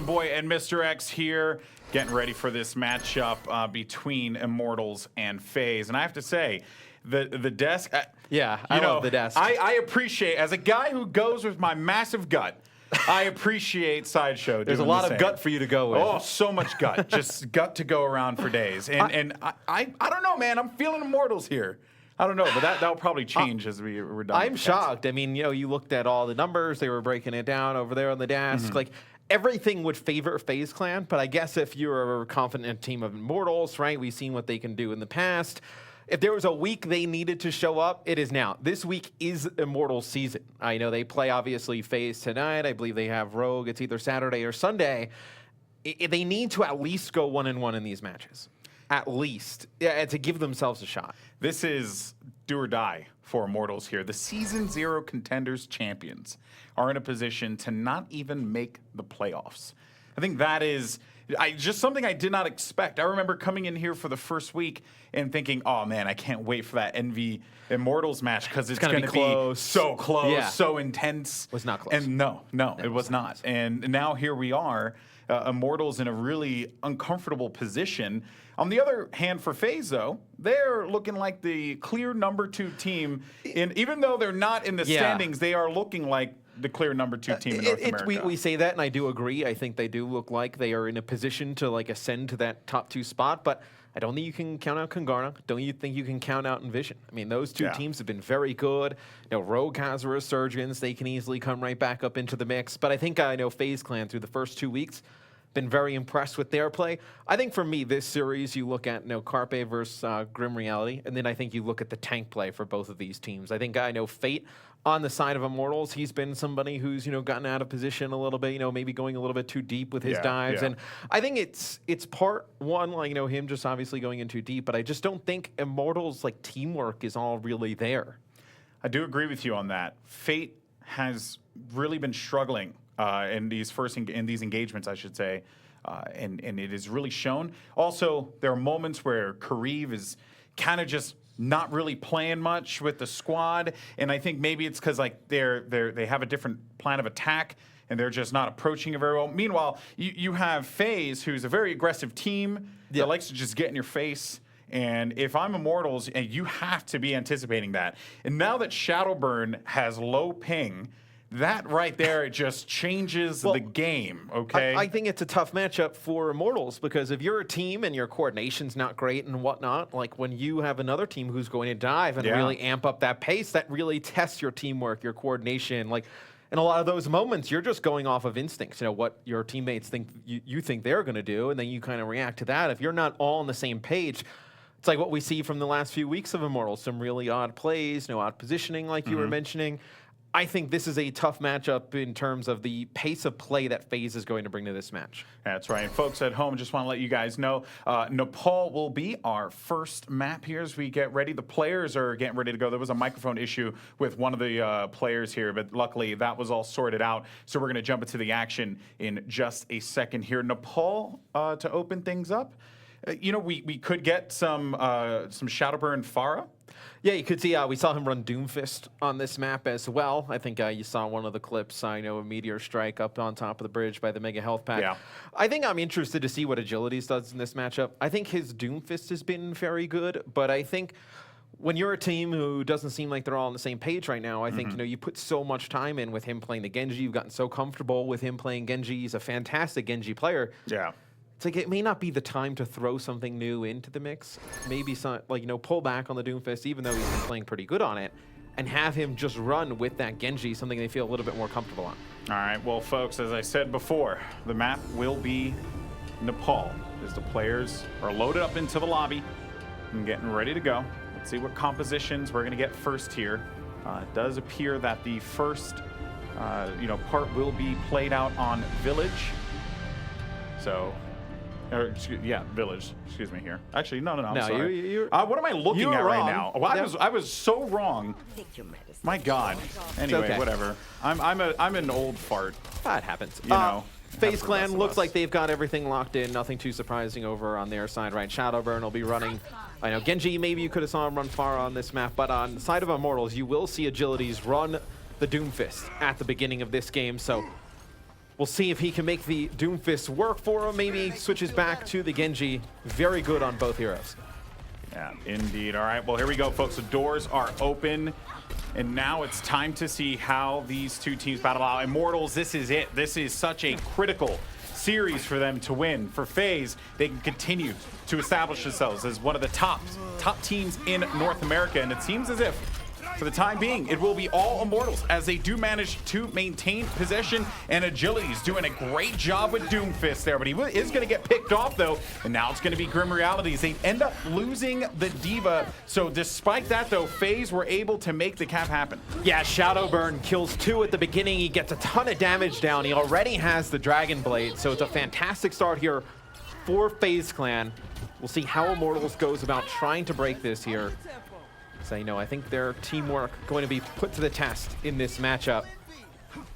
Boy and Mr. X here, getting ready for this matchup between Immortals and FaZe. And I have to say, the desk. I love the desk. I appreciate, as a guy who goes with my massive gut, I appreciate Sideshow. There's a lot of gut for you to go with. Oh, so much gut. Just gut to go around for days. And I don't know, man. I'm feeling Immortals here. I don't know, but that'll probably change as we're done. I'm shocked. I mean, you looked at all the numbers. They were breaking it down over there on the desk. Like, everything would favor FaZe Clan, but I guess if you're a confident team of Immortals, right, we've seen what they can do in the past. If there was a week they needed to show up, it is now. This week is Immortals season. I know they play, obviously, FaZe tonight. I believe they have Rogue. It's either Saturday or Sunday. They need to at least go 1-1 in these matches. At least. Yeah, to give themselves a shot. This is do or die for Immortals here. The Season 0 Contenders champions are in a position to not even make the playoffs. I think that is just something I did not expect. I remember coming in here for the first week and thinking, oh man, I can't wait for that NV Immortals match because it's going to be so close, so intense. Was not close. And no, it was not. And now here we are, Immortals in a really uncomfortable position. On the other hand, for FaZe, though, they're looking like the clear #2 team. Even though they're not in the standings, they are looking like the clear #2 team in North America. We say that, and I do agree. I think they do look like they are in a position to ascend to that top 2 spot. But I don't think you can count out Kangana. Don't you think you can count out Envision? I mean, those two teams have been very good. Rogue has a resurgence. They can easily come right back up into the mix. But I think FaZe Clan through the first 2 weeks been very impressed with their play. I think for me, this series, you look at Carpe versus Grim Reality, and then I think you look at the tank play for both of these teams. I think Fate on the side of Immortals, he's been somebody who's gotten out of position a little bit, maybe going a little bit too deep with his dives, and I think it's part one, him just obviously going in too deep, but I just don't think Immortals teamwork is all really there. I do agree with you on that. Fate has really been struggling in these engagements, I should say, and it is really shown. Also, there are moments where Kareev is kind of just not really playing much with the squad, and I think maybe it's because they have a different plan of attack and they're just not approaching it very well. Meanwhile, you have FaZe, who's a very aggressive team that likes to just get in your face. And if I'm Immortals, and you have to be anticipating that. And now that Shadowburn has low ping, that right there, it just changes the game, okay? I think it's a tough matchup for Immortals because if you're a team and your coordination's not great and whatnot, when you have another team who's going to dive and really amp up that pace, that really tests your teamwork, your coordination. In a lot of those moments, you're just going off of instincts, what your teammates think you think they're going to do, and then you kind of react to that. If you're not all on the same page, it's like what we see from the last few weeks of Immortals, some really odd plays, odd positioning like you were mentioning. I think this is a tough matchup in terms of the pace of play that FaZe is going to bring to this match. That's right. And folks at home, just want to let you guys know, Nepal will be our first map here as we get ready. The players are getting ready to go. There was a microphone issue with one of the players here, but luckily that was all sorted out. So we're going to jump into the action in just a second here. Nepal, to open things up, we could get some Shadowburn Pharah. Yeah, you could see we saw him run Doomfist on this map as well. I think you saw one of the clips. I know a meteor strike up on top of the bridge by the Mega Health Pack. Yeah. I think I'm interested to see what Agilities does in this matchup. I think his Doomfist has been very good, but I think when you're a team who doesn't seem like they're all on the same page right now, I think you put so much time in with him playing the Genji. You've gotten so comfortable with him playing Genji. He's a fantastic Genji player. Yeah. It's it may not be the time to throw something new into the mix. Maybe some, pull back on the Doomfist, even though he's been playing pretty good on it, and have him just run with that Genji, something they feel a little bit more comfortable on. All right, well, folks, as I said before, the map will be Nepal as the players are loaded up into the lobby and getting ready to go. Let's see what compositions we're going to get first here. It does appear that the first, part will be played out on Village. So... Village. Excuse me here. Actually, no, I'm sorry. What am I looking at right now? Oh, I was so wrong. My God. Anyway, whatever. I'm an old fart. That happens. know. FaZe Clan looks like they've got everything locked in. Nothing too surprising over on their side, right? Shadowburn will be running. I know Genji, maybe you could have saw him run far on this map, but on the side of Immortals, you will see Agilities run the Doomfist at the beginning of this game. So We'll see if he can make the Doomfist work for him. Maybe switches back to the Genji. Very good on both heroes. Yeah, indeed. All right, well, here we go, folks. The doors are open. And now it's time to see how these two teams battle out. Immortals, this is it. This is such a critical series for them to win. For FaZe, they can continue to establish themselves as one of the top teams in North America. And it seems as if, for the time being, it will be all Immortals as they do manage to maintain possession and agility. He's doing a great job with Doomfist there, but he is going to get picked off, though, and now it's going to be Grim Realities. They end up losing the D.Va, so despite that, though, FaZe were able to make the cap happen. Yeah, Shadowburn kills 2 at the beginning. He gets a ton of damage down. He already has the Dragon Blade, so it's a fantastic start here for FaZe Clan. We'll see how Immortals goes about trying to break this here. So, you know, I think their teamwork going to be put to the test in this matchup.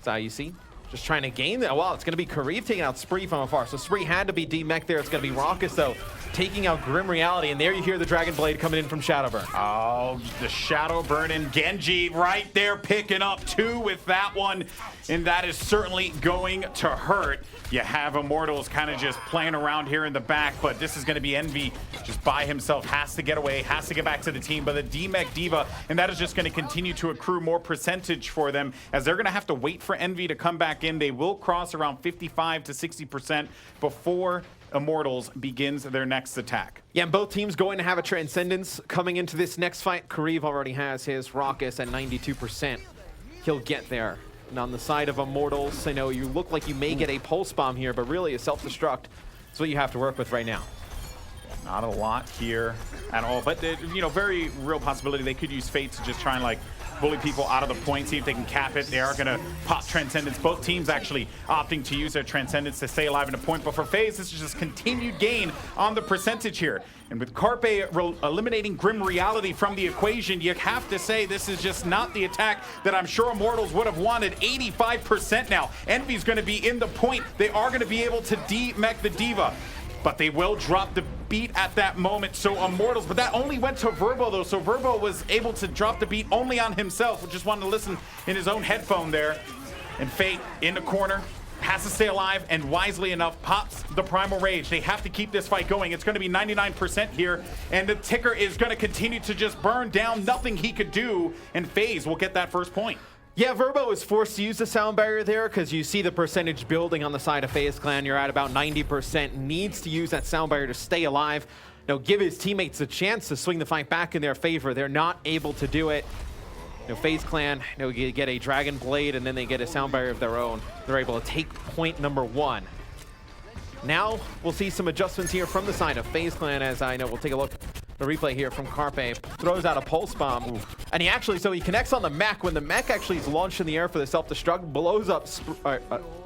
So you see, just trying to gain that. Well, it's going to be Kareev taking out Spree from afar. So Spree had to be D-Mech there. It's going to be Raucus, though, taking out Grim Reality. And there you hear the Dragon Blade coming in from Shadowburn. Oh, the Shadowburn and Genji right there picking up 2 with that one. And that is certainly going to hurt. You have Immortals kind of just playing around here in the back, but this is going to be Envy just by himself, has to get away, has to get back to the team, but the D-Mech D.Va, and that is just going to continue to accrue more percentage for them as they're going to have to wait for Envy to come back in. They will cross around 55 to 60% before Immortals begins their next attack. Yeah, and both teams going to have a Transcendence coming into this next fight. Kareev already has his Raucus at 92%. He'll get there. And on the side of Immortals, I know you look like you may get a Pulse Bomb here, but really a self-destruct is what you have to work with right now. Not a lot here at all, but you know, very real possibility they could use Fate to just try and like bully people out of the point, see if they can cap it. They are going to pop Transcendence. Both teams actually opting to use their Transcendence to stay alive in the point, but for FaZe, this is just continued gain on the percentage here. And with Carpe eliminating Grim Reality from the equation, you have to say this is just not the attack that I'm sure Immortals would have wanted. 85% now. Envy's going to be in the point. They are going to be able to D-Mech the D.Va. But they will drop the beat at that moment, so Immortals, but that only went to Verbo though, so Verbo was able to drop the beat only on himself, just wanted to listen in his own headphone there. And Fate in the corner, has to stay alive, and wisely enough, pops the Primal Rage. They have to keep this fight going. It's going to be 99% here, and the ticker is going to continue to just burn down. Nothing he could do, and FaZe will get that first point. Yeah, Verbo was forced to use the sound barrier there because you see the percentage building on the side of FaZe Clan. You're at about 90%. Needs to use that sound barrier to stay alive. You know, give his teammates a chance to swing the fight back in their favor. They're not able to do it. You know, FaZe Clan, you know, get a Dragon Blade and then they get a sound barrier of their own. They're able to take point number 1. Now we'll see some adjustments here from the side of FaZe Clan, as I know. We'll take a look. The replay here from Carpe throws out a Pulse Bomb. And he actually, so he connects on the mech. When the mech actually is launched in the air for the self-destruct, blows up,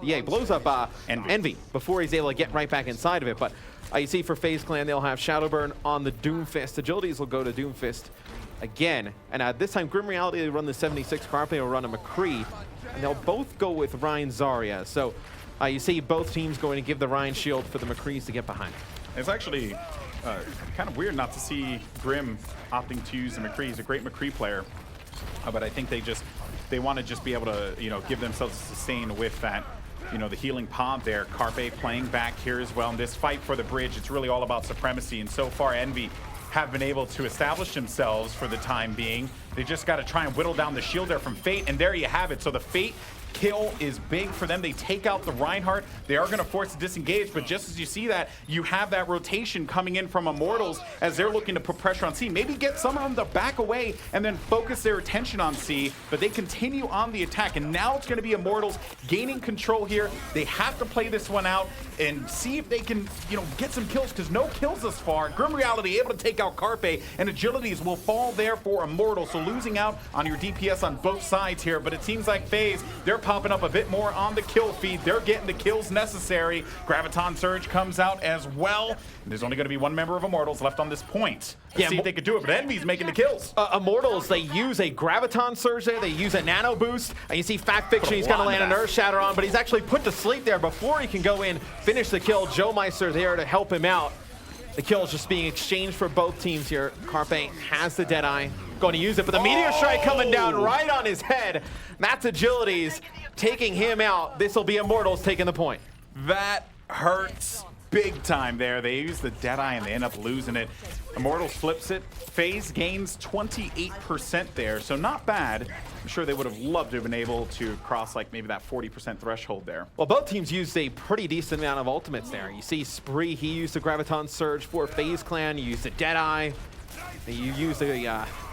he blows up Envy before he's able to get right back inside of it. But you see for FaZe Clan, they'll have Shadowburn on the Doomfist. Agilities will go to Doomfist again. And this time, Grim Reality, they run the 76. Carpe will run a McCree. And they'll both go with Ryan Zarya. So you see both teams going to give the Ryan shield for the McCrees to get behind. It's actually kind of weird not to see Grim opting to use the McCree. He's a great McCree player, but I think they want to just be able to, you know, give themselves a sustain with that, you know, the healing pod there. Carpe playing back here as well. In this fight for the bridge, it's really all about supremacy, and so far Envy have been able to establish themselves for the time being. They just got to try and whittle down the shield there from Fate, and there you have it. So the Fate kill is big for them. They take out the Reinhardt. They are going to force to disengage, but just as you see that, you have that rotation coming in from Immortals as they're looking to put pressure on C. Maybe get some of them to back away and then focus their attention on C, but they continue on the attack, and now it's going to be Immortals gaining control here. They have to play this one out and see if they can, you know, get some kills, because no kills thus far. Grim Reality able to take out Carpe, and Agilities will fall there for Immortals, so losing out on your DPS on both sides here, but it seems like FaZe, they're popping up a bit more on the kill feed. They're getting the kills necessary. Graviton Surge comes out as well. And there's only going to be one member of Immortals left on this point. Let's see if they could do it, but Envy's making the kills. Immortals, they use a Graviton Surge there. They use a Nano Boost. And you see Fact Fiction, he's going to land an Earth Shatter on, but he's actually put to sleep there before he can go in, finish the kill. Joe Meister there to help him out. The kill is just being exchanged for both teams here. Carpe has the Deadeye. going to use it, but the Meteor Strike coming down right on his head. That's Agilities taking him out. This will be Immortals taking the point. That hurts big time there. They use the Deadeye and they end up losing it. Immortals flips it. FaZe gains 28% there, so not bad. I'm sure they would have loved to have been able to cross like maybe that 40% threshold there. Well, both teams used a pretty decent amount of ultimates there. You see Spree, he used the Graviton Surge for FaZe Clan. You used the Deadeye. You use the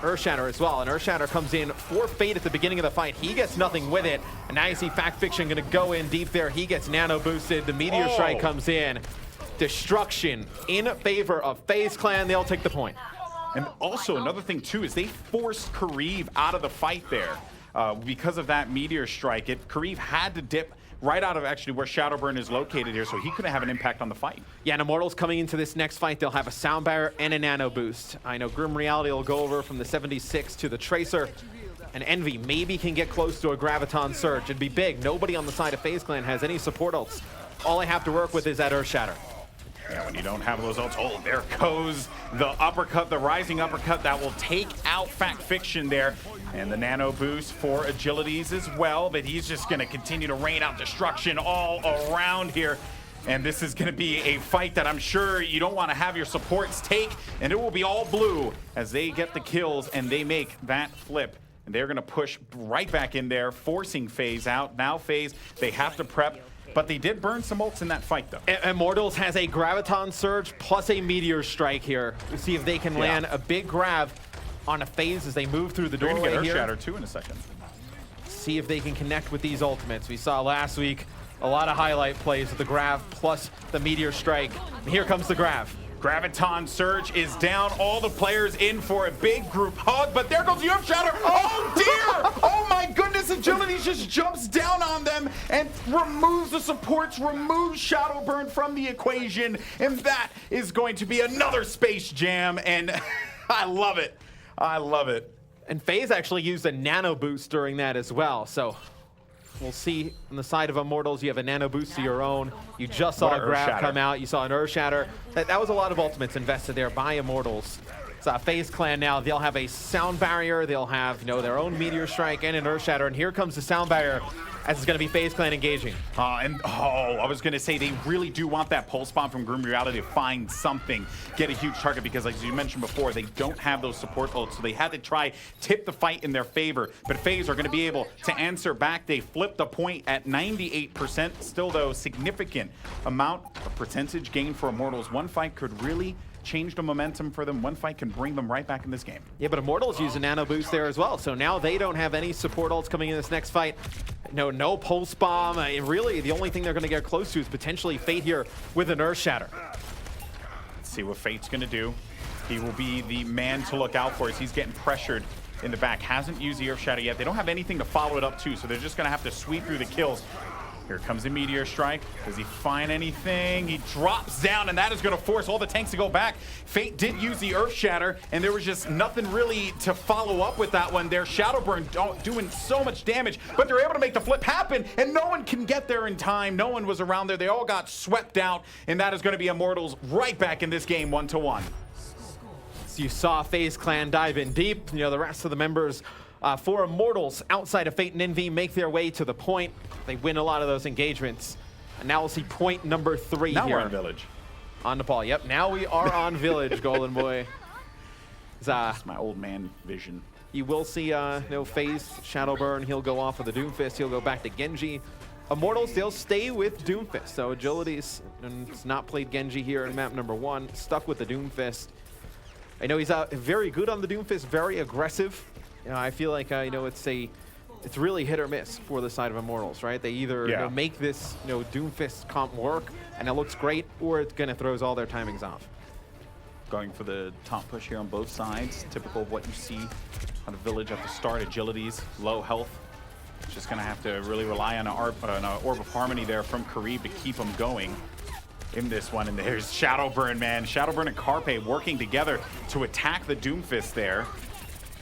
Earthshatter as well, and Earthshatter comes in for Fate at the beginning of the fight. He gets nothing with it, and now you see Fact Fiction gonna go in deep there. He gets nano boosted. The Meteor Strike comes in. Destruction in favor of FaZe Clan. They'll take the point. And also another thing too is they forced Kareev out of the fight there because of that Meteor Strike. Kareev had to dip right out of actually where Shadowburn is located here, so he couldn't have an impact on the fight. Yeah, and Immortals coming into this next fight, they'll have a Sound Barrier and a Nano Boost. I know Grim Reality will go over from the 76 to the Tracer, and Envy maybe can get close to a Graviton Surge. It'd be big. Nobody on the side of FaZe Clan has any support ults. All I have to work with is that Earthshatter. Yeah, when you don't have those ults, oh, there goes the uppercut, the rising uppercut that will take out Fact Fiction there. And the nano boost for Agilities as well, but he's just gonna continue to rain out destruction all around here. And this is gonna be a fight that I'm sure you don't wanna have your supports take, and it will be all blue as they get the kills and they make that flip. And they're gonna push right back in there, forcing FaZe out. Now FaZe, they have to prep. But they did burn some ults in that fight, though. Immortals has a Graviton Surge plus a Meteor Strike here. We'll see if they can land a big grab on a FaZe as they move through the doorway here. They're going to get Earthshatter, too, in a second. See if they can connect with these ultimates. We saw last week a lot of highlight plays with the Grav plus the Meteor Strike. And here comes the Grav. Graviton Surge is down. All the players in for a big group hug, but there goes the Earthshatter. Oh, dear! Oh, my goodness. Agilities just jumps down on them and removes the supports, removes Shadowburn from the equation, and that is going to be another Space Jam, and I love it. I love it. And FaZe actually used a nano boost during that as well, so we'll see on the side of Immortals, you have a nano boost of your own. You just saw a Grav come out. You saw an Earthshatter. That was a lot of ultimates invested there by Immortals. So FaZe Clan now, they'll have a Sound Barrier. They'll have, you know, their own Meteor Strike and an Earthshatter. And here comes the Sound Barrier as it's going to be FaZe Clan engaging. I was going to say they really do want that Pulse Bomb from Grim Reality to find something, get a huge target, because as you mentioned before, they don't have those support ults, so they had to try tip the fight in their favor. But FaZe are going to be able to answer back. They flipped the point at 98%. Still, though, significant amount of percentage gain for Immortals. One fight could really change the momentum for them. One fight can bring them right back in this game. Yeah, but Immortals use a nano boost there as well, so now they don't have any support ults coming in this next fight. No Pulse Bomb. Really, the only thing they're going to get close to is potentially Fate here with an Earthshatter. Let's see what Fate's going to do. He will be the man to look out for as he's getting pressured in the back. Hasn't used the Earthshatter yet. They don't have anything to follow it up to, so they're just going to have to sweep through the kills. Here comes the Meteor Strike. Does he find anything? He drops down, and that is going to force all the tanks to go back. Fate did use the Earthshatter, and there was just nothing really to follow up with that one there. Shadowburn doing so much damage, but they're able to make the flip happen, and no one can get there in time. No one was around there. They all got swept out, and that is going to be Immortals right back in this game 1-1. So you saw FaZe Clan dive in deep. You know, the rest of the members for Immortals outside of Fate and Envy make their way to the point. They win a lot of those engagements. And now we'll see point number 3 now here. We're on Village. On Nepal. Yep, now we are on Village, Goldenboy. That's my old man vision. You will see FaZe, Shadowburn. He'll go off with the Doomfist. He'll go back to Genji. Immortals, they'll stay with Doomfist. So Agilities has not played Genji here in map number 1. Stuck with the Doomfist. I know he's very good on the Doomfist, very aggressive. You know, I feel like it's really hit or miss for the side of Immortals, right? They either make this Doomfist comp work and it looks great, or it's gonna throws all their timings off. Going for the top push here on both sides, typical of what you see on a Village at the start. Agilities, low health. Just gonna have to really rely on an Orb of Harmony there from Kareev to keep him going in this one. And there's Shadowburn, man. Shadowburn and Carpe working together to attack the Doomfist there.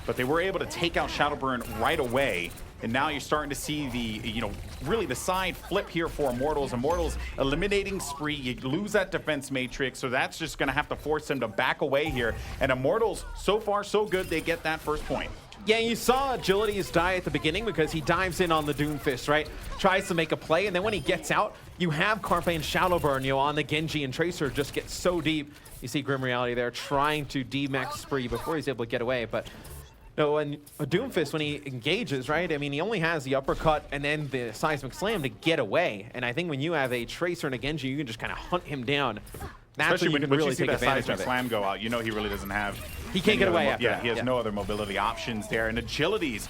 But they were able to take out Shadowburn right away. And now you're starting to see the, really the side flip here for Immortals. Immortals eliminating Spree. You lose that defense matrix, so that's just going to have to force them to back away here. And Immortals, so far, so good. They get that first point. Yeah, you saw Agility's die at the beginning because he dives in on the Doomfist, right? Tries to make a play, and then when he gets out, you have Carpe and Shadowburn, on the Genji, and Tracer just get so deep. You see Grim Reality there trying to D-max Spree before he's able to get away, but no, and a Doomfist, when he engages, right? I mean, he only has the uppercut and then the Seismic Slam to get away, and I think when you have a Tracer and a Genji, you can just kind of hunt him down. That's Especially when you can really take advantage of it. Slam go out, he really doesn't have. He can't get away after that. He has no other mobility options there. And Agilities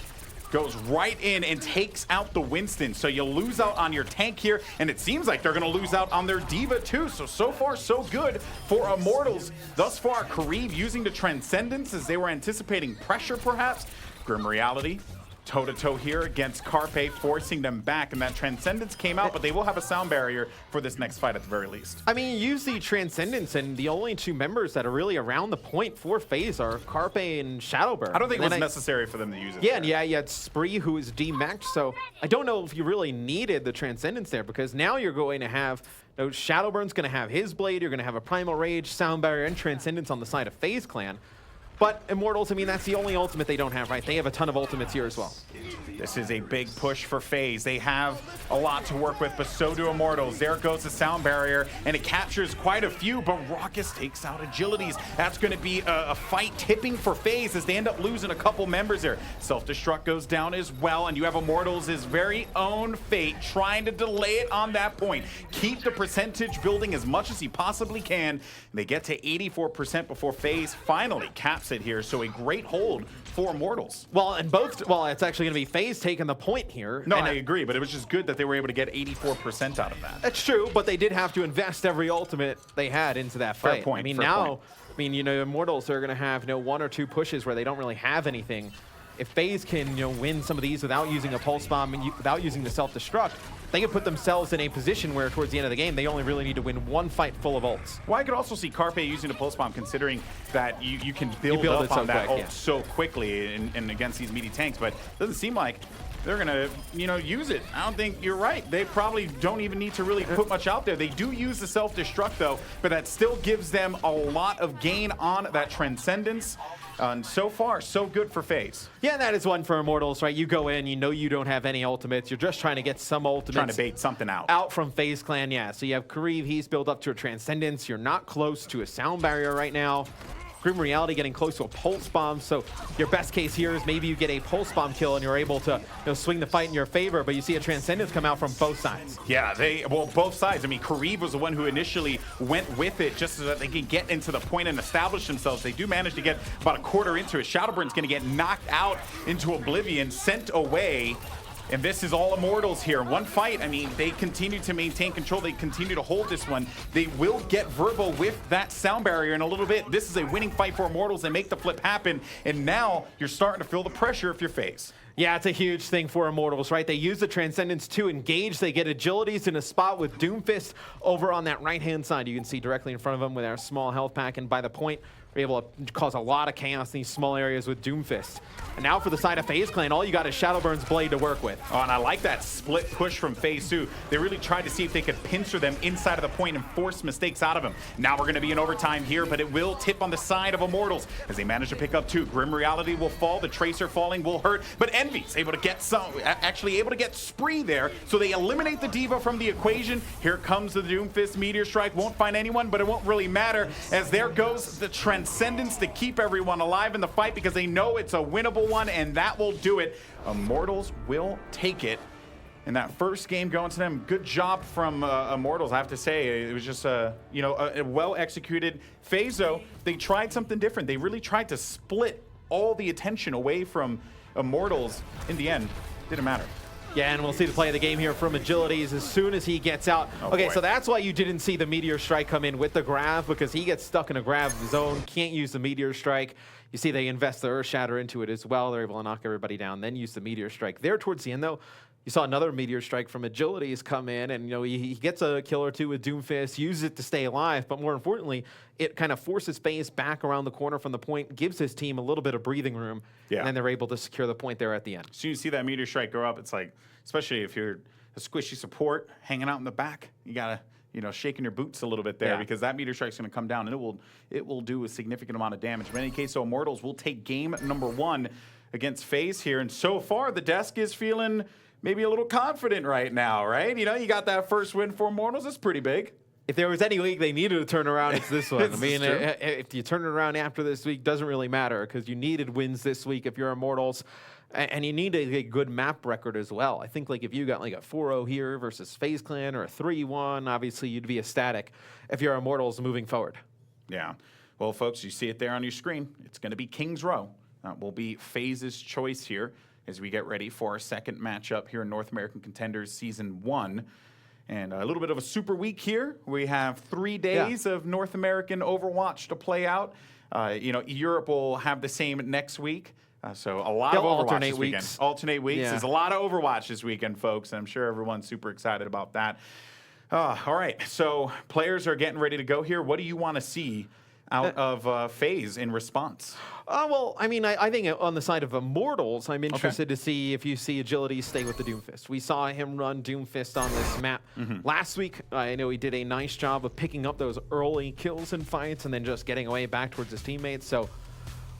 goes right in and takes out the Winston. So you lose out on your tank here, and it seems like they're going to lose out on their Diva too. So far, so good for Immortals. Thus far, Kareev using the Transcendence as they were anticipating pressure perhaps. Grim Reality toe-to-toe here against Carpe, forcing them back, and that Transcendence came out, but they will have a sound barrier for this next fight at the very least. I mean, you use the Transcendence, and the only two members that are really around the point for FaZe are Carpe and Shadowburn. I don't think it was necessary for them to use it. Yeah, and yeah, you had Spree, who is D-maxed, so I don't know if you really needed the Transcendence there, because now you're going to have, Shadowburn's going to have his Blade, you're going to have a Primal Rage, Sound Barrier, and Transcendence on the side of FaZe Clan. But Immortals, I mean, that's the only ultimate they don't have, right? They have a ton of ultimates here as well. This is a big push for FaZe. They have a lot to work with, but so do Immortals. There goes the sound barrier, and it captures quite a few, but Raucous takes out Agilities. That's going to be a fight tipping for FaZe as they end up losing a couple members there. Self-destruct goes down as well, and you have Immortals' very own Fate trying to delay it on that point. Keep the percentage building as much as he possibly can. They get to 84% before FaZe finally caps it here, so a great hold for Immortals. Well, and it's actually going to be FaZe taking the point here. No, I agree, but it was just good that they were able to get 84% out of that. That's true, but they did have to invest every ultimate they had into that fight. Fair point. I mean, fair point. Immortals are going to have, one or two pushes where they don't really have anything. If FaZe can, win some of these without using a Pulse Bomb and without using the Self-Destruct, they can put themselves in a position where towards the end of the game, they only really need to win one fight full of ults. Well, I could also see Carpe using a Pulse Bomb, considering that you can build up on that ult so quickly and against these meaty tanks, but it doesn't seem like they're gonna, use it. I don't think you're right. They probably don't even need to really put much out there. They do use the Self-Destruct though, but that still gives them a lot of gain on that Transcendence. And so far, so good for FaZe. Yeah, that is one for Immortals, right? You go in, you don't have any ultimates. You're just trying to get some ultimates. Trying to bait something out. Out from FaZe Clan, yeah. So you have Kareev, he's built up to a Transcendence. You're not close to a sound barrier right now. Grim Reality getting close to a Pulse Bomb, so your best case here is maybe you get a Pulse Bomb kill and you're able to swing the fight in your favor, but you see a Transcendence come out from both sides. Yeah, both sides. I mean, Kareev was the one who initially went with it just so that they could get into the point and establish themselves. They do manage to get about a quarter into it. Shadowburn's going to get knocked out into oblivion, sent away. And this is all Immortals here. One fight, I mean, they continue to maintain control. They continue to hold this one. They will get Verbo with that sound barrier in a little bit. This is a winning fight for Immortals. They make the flip happen. And now you're starting to feel the pressure if you're FaZe. Yeah, it's a huge thing for Immortals, right? They use the Transcendence to engage. They get Agilities in a spot with Doomfist over on that right-hand side. You can see directly in front of them with our small health pack. And by the point, we're able to cause a lot of chaos in these small areas with Doomfist. And now for the side of FaZe Clan, all you got is Shadowburn's Blade to work with. Oh, and I like that split push from FaZe too. They really tried to see if they could pincer them inside of the point and force mistakes out of them. Now we're going to be in overtime here, but it will tip on the side of Immortals as they manage to pick up two. Grim Reality will fall. The Tracer falling will hurt, but Envy's able to get actually able to get Spree there, so they eliminate the Diva from the equation. Here comes the Doomfist Meteor Strike. Won't find anyone, but it won't really matter as there goes the Transcendence to keep everyone alive in the fight because they know it's a winnable one, and that will do it. Immortals will take it. And that first game going to them, good job from Immortals, I have to say. It was just a well-executed FaZe, though. They tried something different. They really tried to split all the attention away from Immortals. In the end, didn't matter. Yeah, and we'll see the play of the game here from Agilities as soon as he gets out. Okay, so that's why you didn't see the Meteor Strike come in with the grab, because he gets stuck in a grab zone, can't use the Meteor Strike. You see they invest the Earth Shatter into it as well. They're able to knock everybody down, then use the Meteor Strike. There towards the end, though, You saw another Meteor Strike from Agilities come in, and he gets a kill or two with Doomfist, uses it to stay alive, but more importantly, it kind of forces FaZe back around the corner from the point, gives his team a little bit of breathing room, and then they're able to secure the point there at the end. So you see that Meteor Strike go up, it's like, especially if you're a squishy support hanging out in the back, you gotta, shaking your boots a little bit there because that Meteor Strike's gonna come down and it will do a significant amount of damage. But in any case, so Immortals will take game number 1 against FaZe here, and so far the desk is feeling maybe a little confident right now, right? You got that first win for Immortals. That's pretty big. If there was any league they needed to turn around, it's this one. I mean, if you turn it around after this week, doesn't really matter because you needed wins this week if you're Immortals, and you need a good map record as well. I think like if you got like a 4-0 here versus FaZe Clan or a 3-1, obviously you'd be ecstatic if you're Immortals moving forward. Yeah. Well, folks, you see it there on your screen. It's going to be Kings Row. Will be FaZe's choice here as we get ready for our second matchup here in North American Contenders Season 1. And a little bit of a super week here. We have 3 days of North American Overwatch to play out. Europe will have the same next week. So a lot of Overwatch this weekend. Alternate weeks. There's a lot of Overwatch this weekend, folks. And I'm sure everyone's super excited about that. All right. So players are getting ready to go here. What do you want to see out of FaZe in response? Well, I mean, I think on the side of Immortals, I'm interested to see if you see Agility stay with the Doomfist. We saw him run Doomfist on this map last week. I know he did a nice job of picking up those early kills in fights and then just getting away back towards his teammates. So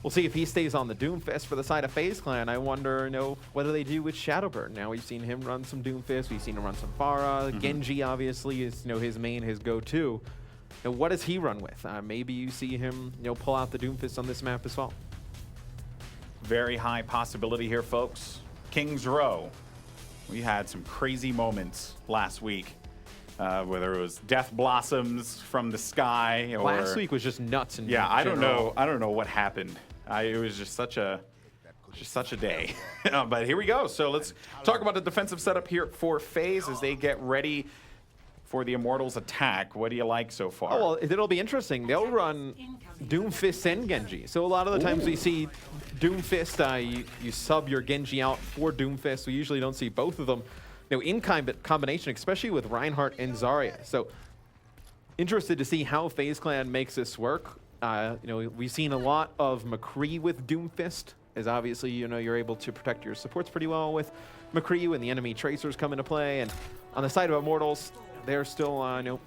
we'll see if he stays on the Doomfist. For the side of FaZe Clan, I wonder, what do they do with Shadowburn? Now we've seen him run some Doomfist. We've seen him run some Pharah. Genji, obviously, is his main, his go-to. Now, what does he run with? Maybe you see him, pull out the Doomfist on this map as well. Very high possibility here, folks. Kings Row. We had some crazy moments last week, whether it was death blossoms from the sky or last week was just nuts. And I don't know what happened. It was just such a day. But here we go. So let's talk about the defensive setup here for FaZe as they get ready for the Immortals attack. What do you like so far? Oh, well, it'll be interesting. They'll run Doomfist and Genji. So a lot of the times we see Doomfist, you sub your Genji out for Doomfist. We usually don't see both of them in combination, especially with Reinhardt and Zarya. So interested to see how FaZe Clan makes this work. We've seen a lot of McCree with Doomfist, as obviously, you're able to protect your supports pretty well with McCree when the enemy tracers come into play. And on the side of Immortals, they're still,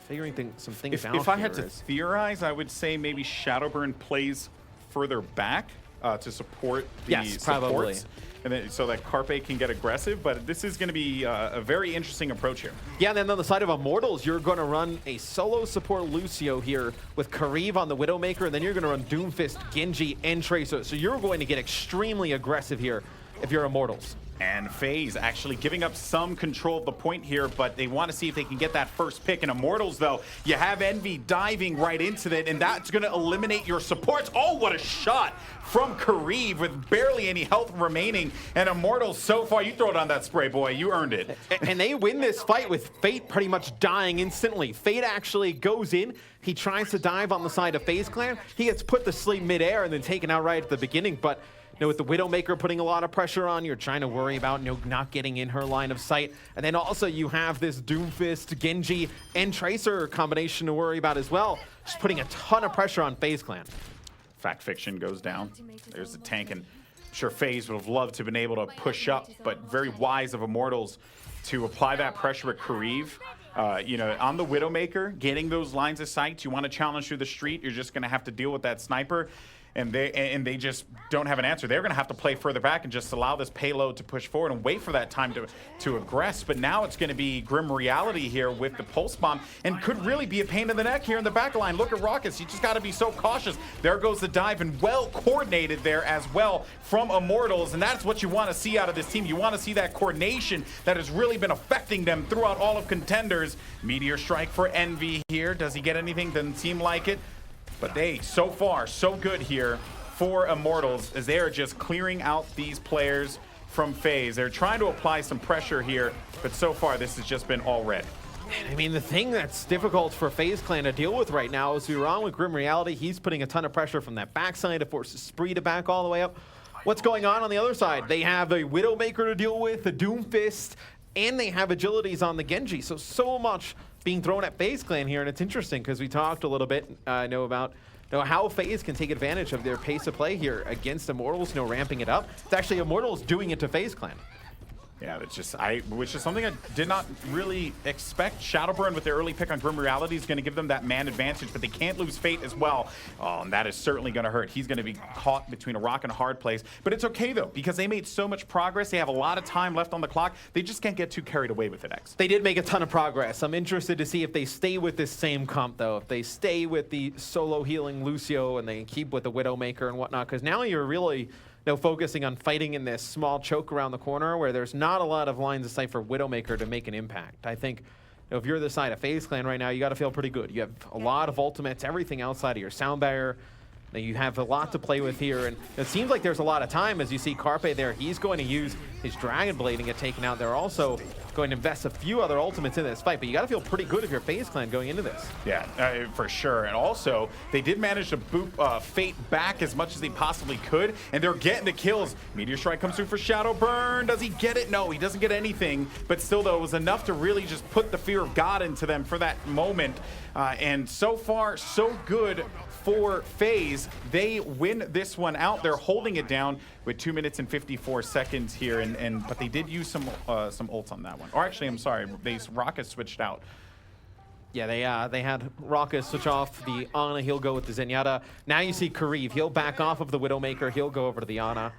figuring some things out. If I had to theorize, I would say maybe Shadowburn plays further back to support the supports. And then, so that Carpe can get aggressive, but this is going to be a very interesting approach here. Yeah, and then on the side of Immortals, you're going to run a solo support Lucio here with Kariv on the Widowmaker, and then you're going to run Doomfist, Genji, and Tracer. So you're going to get extremely aggressive here if you're Immortals. And FaZe actually giving up some control of the point here, but they want to see if they can get that first pick. In Immortals, though, you have Envy diving right into it, and that's going to eliminate your supports. Oh, what a shot from Kariv with barely any health remaining. And Immortals, so far, you throw it on that spray, boy. You earned it. And they win this fight with Fate pretty much dying instantly. Fate actually goes in. He tries to dive on the side of FaZe Clan. He gets put to sleep midair and then taken out right at the beginning, but with the Widowmaker putting a lot of pressure on, you're trying to worry about not getting in her line of sight. And then also you have this Doomfist, Genji, and Tracer combination to worry about as well. Just putting a ton of pressure on FaZe Clan. Fact Fiction goes down. There's the tank, and I'm sure FaZe would have loved to have been able to push up, but very wise of Immortals to apply that pressure at Kariv. On the Widowmaker, getting those lines of sight, you want to challenge through the street, you're just going to have to deal with that sniper. And they just don't have an answer. They're going to have to play further back and just allow this payload to push forward and wait for that time to aggress. But now it's going to be grim reality here with the pulse bomb, and could really be a pain in the neck here in the back line. Look at Rockets. You just got to be so cautious. There goes the dive, and well coordinated there as well from Immortals. And that's what you want to see out of this team. You want to see that coordination that has really been affecting them throughout all of Contenders. Meteor Strike for Envy here. Does he get anything? Doesn't seem like it. But they, so far, so good here for Immortals as they are just clearing out these players from FaZe. They're trying to apply some pressure here, but so far this has just been all red. I mean, the thing that's difficult for FaZe Clan to deal with right now is we're on with Grim Reality. He's putting a ton of pressure from that backside to force Spree to back all the way up. what's going on the other side? They have a Widowmaker to deal with, a Doomfist, and they have agilities on the Genji. So much being thrown at FaZe Clan here, and it's interesting because we talked a little bit, about how FaZe can take advantage of their pace of play here against Immortals, ramping it up. It's actually Immortals doing it to FaZe Clan. Yeah, which is something I did not really expect. Shadowburn with their early pick on Grim Reality is going to give them that man advantage, but they can't lose Fate as well. Oh, and that is certainly going to hurt. He's going to be caught between a rock and a hard place. But it's okay, though, because they made so much progress. They have a lot of time left on the clock. They just can't get too carried away with it, X. They did make a ton of progress. I'm interested to see if they stay with this same comp, though. If they stay with the solo healing Lucio and they keep with the Widowmaker and whatnot, because now you're really focusing on fighting in this small choke around the corner where there's not a lot of lines of sight for Widowmaker to make an impact. I think if you're the side of FaZe Clan right now, you got to feel pretty good. You have a lot of ultimates, everything outside of your sound barrier. Now you have a lot to play with here, and it seems like there's a lot of time as you see Carpe there. He's going to use his Dragon Blade and get taken out. They're also going to invest a few other ultimates in this fight, but you got to feel pretty good if you're FaZe Clan going into this. Yeah, for sure. And also, they did manage to boot Fate back as much as they possibly could, and they're getting the kills. Meteor Strike comes through for Shadowburn. Does he get it? No, he doesn't get anything. But still, though, it was enough to really just put the fear of God into them for that moment. And so far, so good for FaZe. They win this one out. They're holding it down with 2 minutes and 54 seconds here, but they did use some ults on that one. Or actually, I'm sorry, Rocket switched out. Yeah, they had Rocket switch off the Ana. He'll go with the Zenyatta. Now you see Kariv. He'll back off of the Widowmaker. He'll go over to the Ana.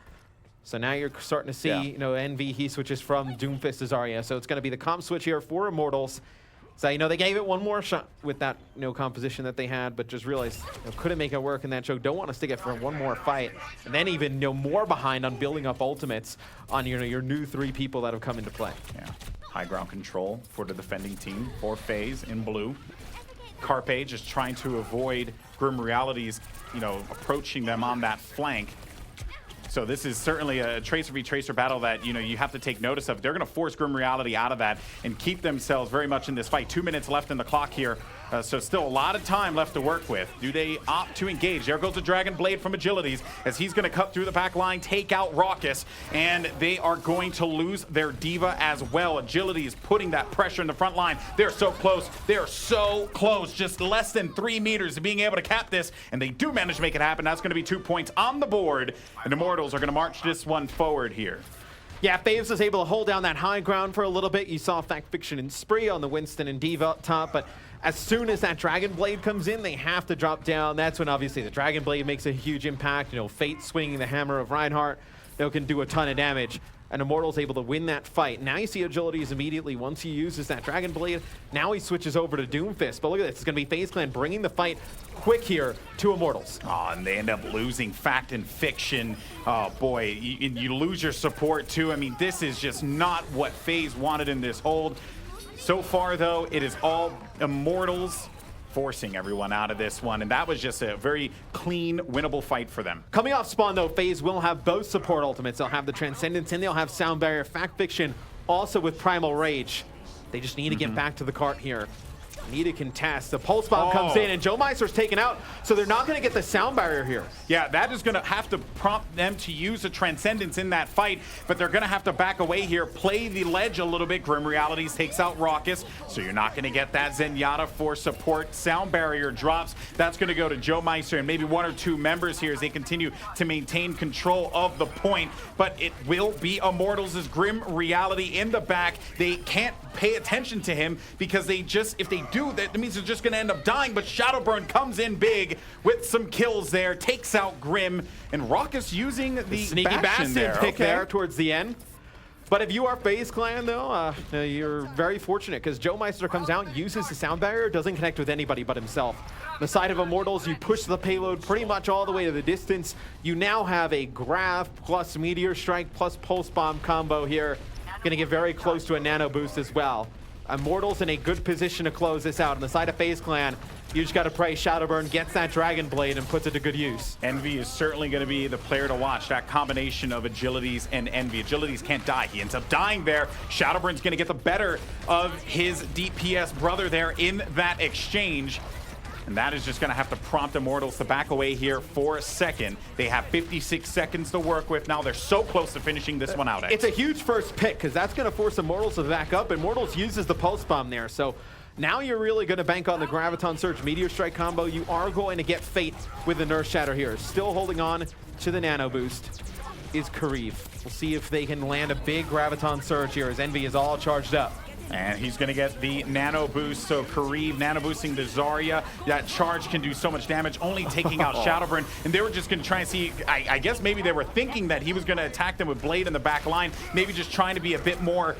So now you're starting to see, Envy. He switches from Doomfist to Zarya. So it's going to be the comp switch here for Immortals. So, they gave it one more shot with that, composition that they had, but just realized, couldn't make it work in that choke. Don't want to stick it for one more fight. And then even, more behind on building up ultimates on, your new 3 people that have come into play. Yeah. High ground control for the defending team for FaZe in blue. Carpe just trying to avoid Grim Realities, approaching them on that flank. So this is certainly a Tracer v Tracer battle that, you have to take notice of. They're going to force Grim Reality out of that and keep themselves very much in this fight. 2 minutes left in the clock here. So still a lot of time left to work with. Do they opt to engage? There goes the Dragon Blade from Agilities as he's going to cut through the back line, take out Raucus, and they are going to lose their Diva as well. Agility is putting that pressure in the front line. They're so close. They're so close. Just less than 3 meters to being able to cap this, and they do manage to make it happen. That's going to be 2 points on the board, and Immortals are going to march this one forward here. Yeah, FaZe was able to hold down that high ground for a little bit. You saw Fact, Fiction, and Spree on the Winston and Diva up top, but as soon as that Dragon Blade comes in, they have to drop down. That's when obviously the Dragon Blade makes a huge impact. Fate swinging the hammer of Reinhardt, can do a ton of damage. And Immortal's able to win that fight. Now you see Agilities immediately once he uses that Dragon Blade. Now he switches over to Doomfist. But look at this. It's going to be FaZe Clan bringing the fight quick here to Immortals. Oh, and they end up losing Fact and Fiction. Oh, boy. You lose your support, too. I mean, this is just not what FaZe wanted in this hold. So far, though, it is all Immortals forcing everyone out of this one, and that was just a very clean, winnable fight for them. Coming off spawn, though, FaZe will have both support ultimates. They'll have the Transcendence, and they'll have Sound Barrier. Fact Fiction also with Primal Rage. They just need to get back to the cart here. Need to contest. The Pulse Bomb comes in, and Joe Meister's taken out, so they're not going to get the Sound Barrier here. Yeah, that is going to have to prompt them to use a Transcendence in that fight, but they're going to have to back away here, play the ledge a little bit. Grim Realities takes out Raucus, so you're not going to get that Zenyatta for support. Sound Barrier drops. That's going to go to Joe Meister and maybe 1 or 2 members here as they continue to maintain control of the point, but it will be Immortals' Grim Reality in the back. They can't pay attention to him because they just, if they do, that means they're just going to end up dying, but Shadowburn comes in big with some kills there, takes out Grim, and Raucus using the sneaky Bastion there. Pick there towards the end. But if you are FaZe Clan, though, you're very fortunate because Joe Meister comes out, uses the Sound Barrier, doesn't connect with anybody but himself. The side of Immortals, you push the payload pretty much all the way to the distance. You now have a Graph plus Meteor Strike plus Pulse Bomb combo here. Going to get very close to a Nano Boost as well. Immortals in a good position to close this out. On the side of FaZe Clan, you just got to pray Shadowburn gets that Dragon Blade and puts it to good use. Envy is certainly going to be the player to watch. That combination of Agilities and Envy. Agilities can't die. He ends up dying there. Shadowburn's going to get the better of his DPS brother there in that exchange. And that is just going to have to prompt Immortals to back away here for a second. They have 56 seconds to work with. Now they're so close to finishing this one out. It's a huge first pick because that's going to force Immortals to back up. Immortals uses the Pulse Bomb there. So now you're really going to bank on the Graviton Surge Meteor Strike combo. You are going to get Fate with the Nerf Shatter here. Still holding on to the Nano Boost is Kareev. We'll see if they can land a big Graviton Surge here as Envy is all charged up. And he's going to get the nano boost. So Kareev nano boosting the Zarya. That charge can do so much damage, only taking out Shadowburn. And they were just going to try and see, I guess maybe they were thinking that he was going to attack them with Blade in the back line. Maybe just trying to be a bit more,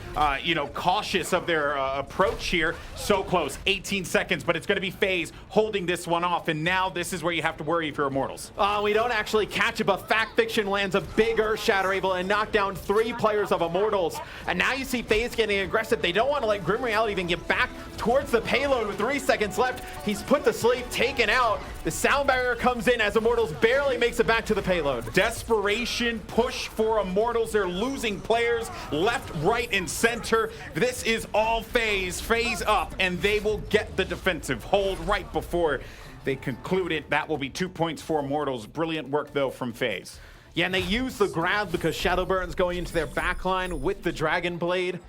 cautious of their approach here. So close, 18 seconds, but it's going to be FaZe holding this one off. And now this is where you have to worry if you're Immortals. We don't actually catch it, but Fact Fiction lands a big Earth Shatter, able to knock down 3 players of Immortals. And now you see FaZe getting aggressive. They don't want to let Grim Reality even get back towards the payload with 3 seconds left. He's put to sleep, taken out. The sound barrier comes in as Immortals barely makes it back to the payload. Desperation push for Immortals. They're losing players left, right, and center. This is all FaZe. FaZe up, and they will get the defensive hold right before they conclude it. That will be 2 points for Immortals. Brilliant work, though, from FaZe. Yeah, and they use the grab because Shadowburn's going into their backline with the Dragon Blade.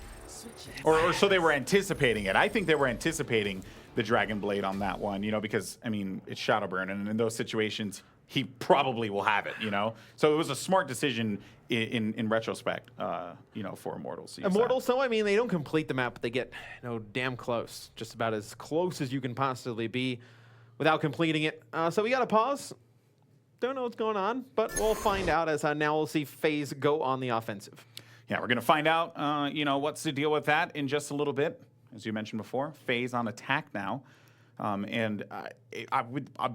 Or so they were anticipating it. I think they were anticipating the Dragon Blade on that one, because, I mean, it's Shadowburn, and in those situations, he probably will have it, So it was a smart decision in retrospect, for Immortals. Immortals, though, I mean, they don't complete the map, but they get, damn close. Just about as close as you can possibly be without completing it. So we got to pause. Don't know what's going on, but we'll find out as now we'll see FaZe go on the offensive. Yeah, we're going to find out, what's the deal with that in just a little bit. As you mentioned before, FaZe on attack now. I'll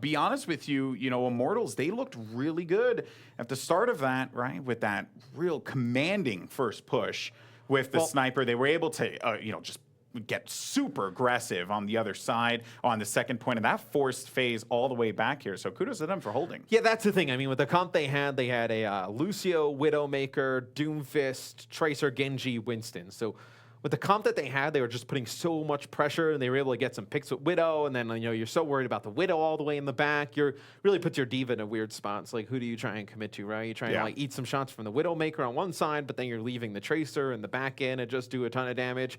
be honest with you, Immortals, they looked really good at the start of that, right? With that real commanding first push with the sniper. They were able to, just get super aggressive on the other side on the second point, and that forced FaZe all the way back here. So kudos to them for holding. Yeah, that's the thing. I mean, with the comp they had a Lucio, Widowmaker, Doomfist, Tracer, Genji, Winston. So with the comp that they had, they were just putting so much pressure, and they were able to get some picks with Widow, and then, you're so worried about the Widow all the way in the back. You're really puts your diva in a weird spot. It's like, who do you try and commit to, right? You try and eat some shots from the Widowmaker on one side, but then you're leaving the Tracer in the back end and just do a ton of damage.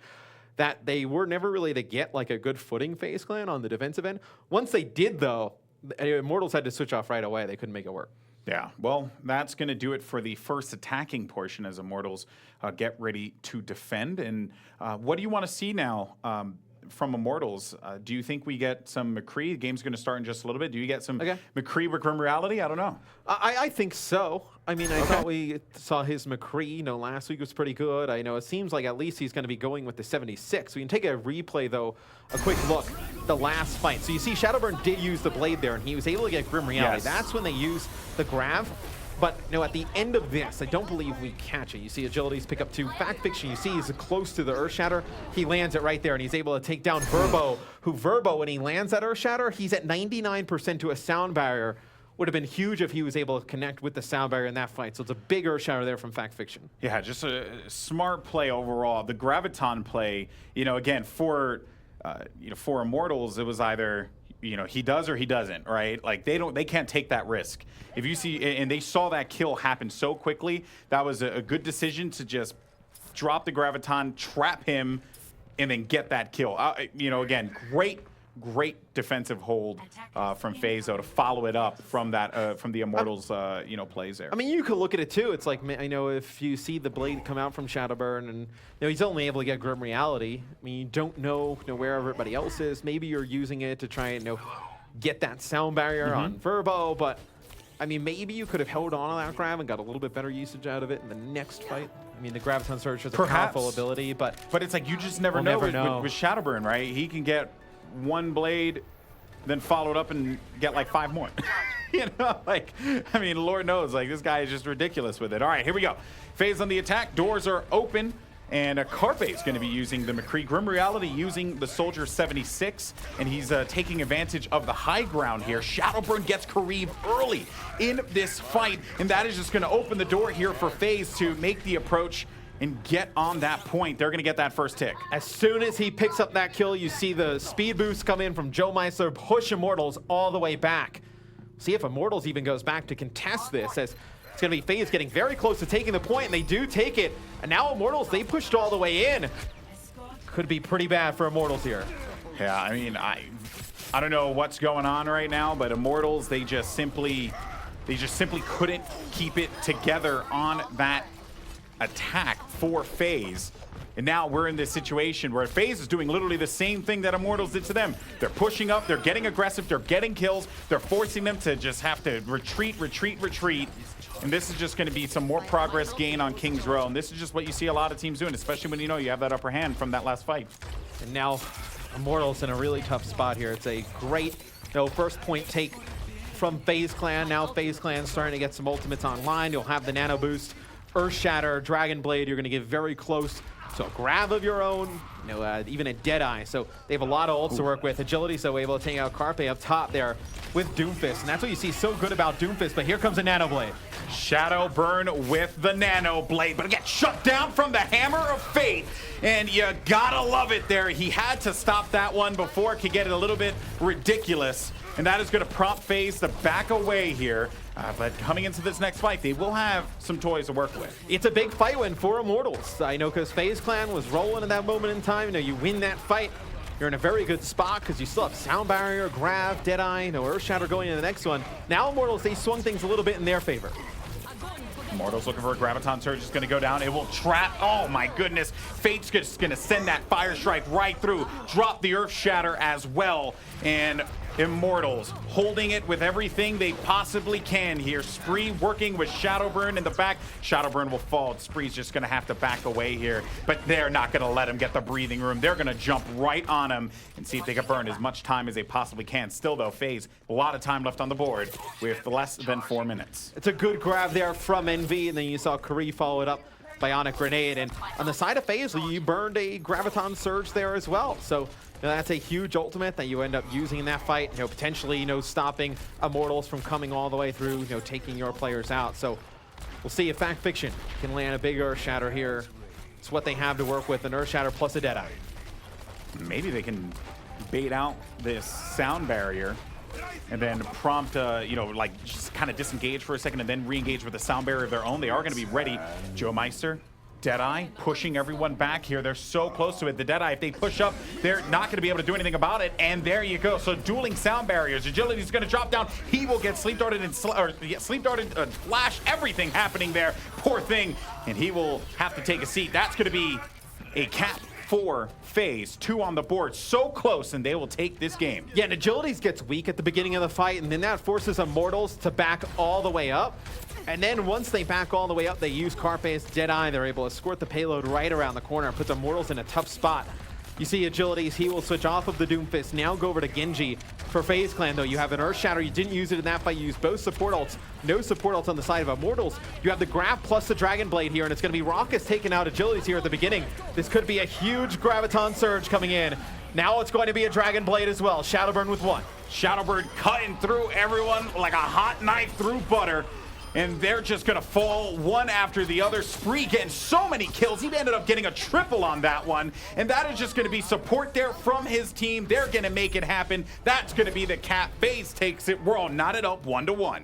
That they were never really to get a good footing FaZe Clan on the defensive end. Once they did, though, Immortals had to switch off right away. They couldn't make it work. Yeah, well, that's going to do it for the first attacking portion as Immortals get ready to defend. And what do you want to see now from Immortals? Do you think we get some McCree? The game's going to start in just a little bit. Do you get some McCree with Grim Reality? I don't know. I think so. I mean, I thought we saw his McCree, last week was pretty good. I know it seems like at least he's going to be going with the 76. We can take a replay, though, a quick look, the last fight. So you see Shadowburn did use the blade there, and he was able to get Grim Reality. Yes. That's when they used the grab. But at the end of this, I don't believe we catch it. You see Agilities pick up 2. Fact Fiction, you see he's close to the Earth Shatter. He lands it right there, and he's able to take down Verbo, when he lands that Earth Shatter, he's at 99% to a sound barrier. Would have been huge if he was able to connect with the sound barrier in that fight. So it's a big Earth Shatter there from Fact Fiction. Yeah, just a smart play overall. The Graviton play, again, for Immortals, it was either he does or he doesn't, right? Like they can't take that risk. If you see, and they saw that kill happen so quickly, that was a good decision to just drop the Graviton, trap him, and then get that kill. Again, great defensive hold from FaZe to follow it up from that from the Immortals plays there. I mean, you could look at it too. It's like, I know if you see the blade come out from Shadowburn and he's only able to get Grim Reality. I mean, you don't know where everybody else is. Maybe you're using it to try and get that sound barrier on Verbo, but I mean, maybe you could have held on to that grab and got a little bit better usage out of it in the next fight. I mean, the Graviton Surge is a powerful ability, but it's like you just never know with Shadowburn, right? He can get one blade, then followed up and get 5 more. I mean, Lord knows, this guy is just ridiculous with it. All right, here we go. FaZe on the attack. Doors are open, and Carpe is going to be using the McCree. Grim Reality using the Soldier 76, and he's taking advantage of the high ground here. Shadowburn gets Kareev early in this fight, and that is just going to open the door here for FaZe to make the approach and get on that point, they're going to get that first tick. As soon as he picks up that kill, you see the speed boost come in from Joe Meisler, push Immortals all the way back. See if Immortals even goes back to contest this, as it's going to be FaZe getting very close to taking the point, and they do take it. And now Immortals, they pushed all the way in. Could be pretty bad for Immortals here. Yeah, I mean, I don't know what's going on right now, but Immortals, they just simply couldn't keep it together on that attack for FaZe. And now we're in this situation where FaZe is doing literally the same thing that Immortals did to them. They're pushing up, they're getting aggressive, they're getting kills, they're forcing them to just have to retreat. And this is just going to be some more progress gain on King's Row. And this is just what you see a lot of teams doing, especially when you know you have that upper hand from that last fight. And now Immortals in a really tough spot here. It's a great first point take from FaZe Clan. Now FaZe Clan starting to get some ultimates online. You'll have the Nano Boost, Earth Shatter, Dragon Blade. You're going to get very close. So a grab of your own, even a Deadeye. So they have a lot of ults to work with. Agility, so able to take out Carpe up top there with Doomfist. And that's what you see so good about Doomfist. But here comes a Nano Blade. Shadow Burn with the Nano Blade, but it gets shut down from the Hammer of Fate. And you gotta love it there. He had to stop that one before it could get a little bit ridiculous. And that is going to prompt FaZe to back away here. But coming into this next fight, they will have some toys to work with. It's a big fight win for Immortals. I know because FaZe Clan was rolling at that moment in time. You win that fight, you're in a very good spot because you still have Sound Barrier, Grav, Deadeye, Earth Shatter going into the next one. Now Immortals, they swung things a little bit in their favor. Immortals looking for a Graviton Surge. Is going to go down. It will trap. Oh my goodness. Fate's just going to send that Fire Strike right through. Drop the Earth Shatter as well. And Immortals holding it with everything they possibly can here. Spree working with Shadowburn in the back. Shadowburn will fall. Spree's just going to have to back away here. But they're not going to let him get the breathing room. They're going to jump right on him and see if they can burn as much time as they possibly can. Still, though, FaZe, a lot of time left on the board with less than 4 minutes. It's a good grab there from Envy, and then you saw Kari follow it up. Bionic Grenade, and on the side of FaZe, you burned a Graviton Surge there as well. So that's a huge ultimate that you end up using in that fight. Potentially, stopping Immortals from coming all the way through, taking your players out. So we'll see if Fact Fiction can land a big Earth Shatter here. It's what they have to work with, an Earth Shatter plus a Deadeye. Maybe they can bait out this Sound Barrier and then prompt, just kind of disengage for a second and then re-engage with a Sound Barrier of their own. They are going to be ready. Joe Meister, Deadeye, pushing everyone back here. They're so close to it. The Deadeye, if they push up, they're not going to be able to do anything about it. And there you go. So dueling Sound Barriers. Agility is going to drop down. He will get Sleep Darted and Flash. Everything happening there. Poor thing. And he will have to take a seat. That's going to be a cap for FaZe. 2 on the board, so close, and they will take this game. Yeah, and Agilities gets weak at the beginning of the fight, and then that forces Immortals to back all the way up. And then once they back all the way up, they use Carpe's Deadeye. They're able to escort the payload right around the corner and puts Immortals in a tough spot. You see Agilities, he will switch off of the Doomfist, now go over to Genji. For FaZe Clan, though, you have an Earth Shatter. You didn't use it in that fight. You used both support ults. No support ults on the side of Immortals. You have the Grab plus the Dragon Blade here, and it's going to be Raucus taking out Agilities here at the beginning. This could be a huge Graviton Surge coming in. Now it's going to be a Dragon Blade as well. Shadowburn with 1. Shadowburn cutting through everyone like a hot knife through butter. And they're just going to fall one after the other. Spree getting so many kills. He ended up getting a triple on that one. And that is just going to be support there from his team. They're going to make it happen. That's going to be the cap. FaZe takes it. We're all knotted up 1-1.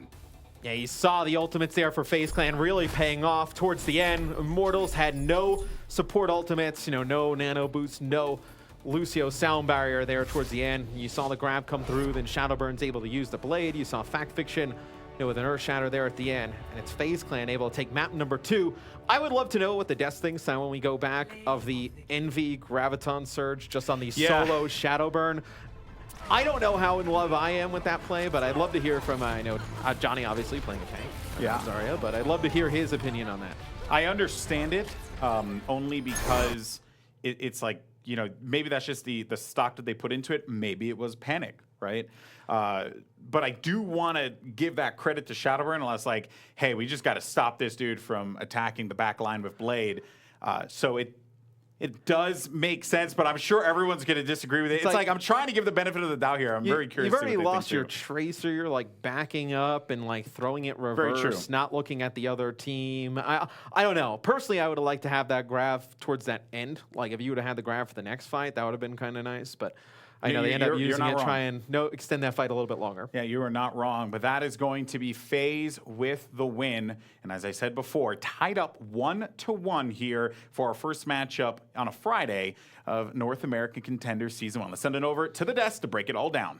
Yeah, you saw the ultimates there for FaZe Clan really paying off towards the end. Immortals had no support ultimates, no nano boost, no Lucio Sound Barrier there towards the end. You saw the grab come through, then Shadowburn's able to use the blade. You saw Fact Fiction with an Earth Shatter there at the end, and it's FaZe Clan able to take map number 2. I would love to know what the Death thinks when we go back of the Envy Graviton Surge just on the solo Shadowburn. I don't know how in love I am with that play, but I'd love to hear from, I know Johnny obviously playing a tank, Zarya, but I'd love to hear his opinion on that. I understand it, only because it's like, maybe that's just the stock that they put into it. Maybe it was panic, right? But I do want to give that credit to Shadowburn, unless like, hey, we just got to stop this dude from attacking the back line with Blade. So it It does make sense, but I'm sure everyone's going to disagree with it. It's like I'm trying to give the benefit of the doubt here. I'm very curious. You've already to see what lost they your think, tracer. You're like backing up and like throwing it reverse, not looking at the other team. I don't know. Personally, I would have liked to have that grab towards that end. Like if you would have had the grab for the next fight, that would have been kind of nice. But I know they end up using it, try and extend that fight a little bit longer. Yeah, you are not wrong. But that is going to be FaZe with the win. And as I said before, tied up 1-1 here for our first matchup on a Friday of North American Contenders Season 1. Let's send it over to the desk to break it all down.